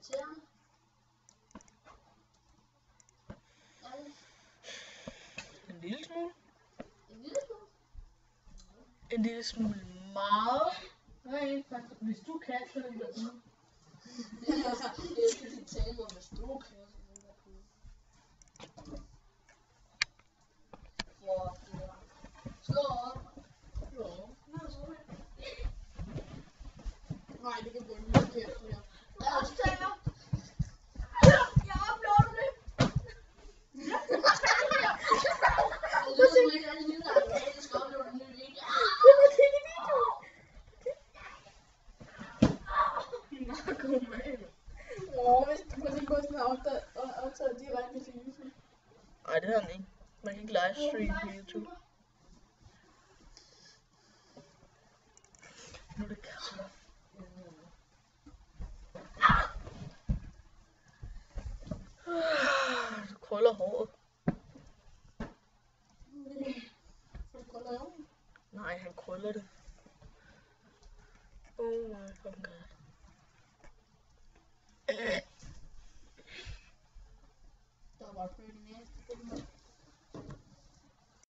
irriterende. En lille smule. En lille smule. En lille smule meget. Nej, faktisk. Hvis du kan, så er det der ude. Jeg skal lige tale mig, hvis du kan. Slå op. Nej, det kan blive en lille kæft. Jeg er også tager. Jeg uploader det. Det er som ikke alle lyder, jeg skal uploade en ny video. Narkoman. Hvis du kunne lige gå sådan og optage direkte til YouTube. Nej, det har den ikke. Man kan ikke livestream på YouTube. Nu er det kaffe. Du krøller håret. Så du krøller håret? Nej, han krøller det. Oh my fucking god. Der var bare pretty nasty.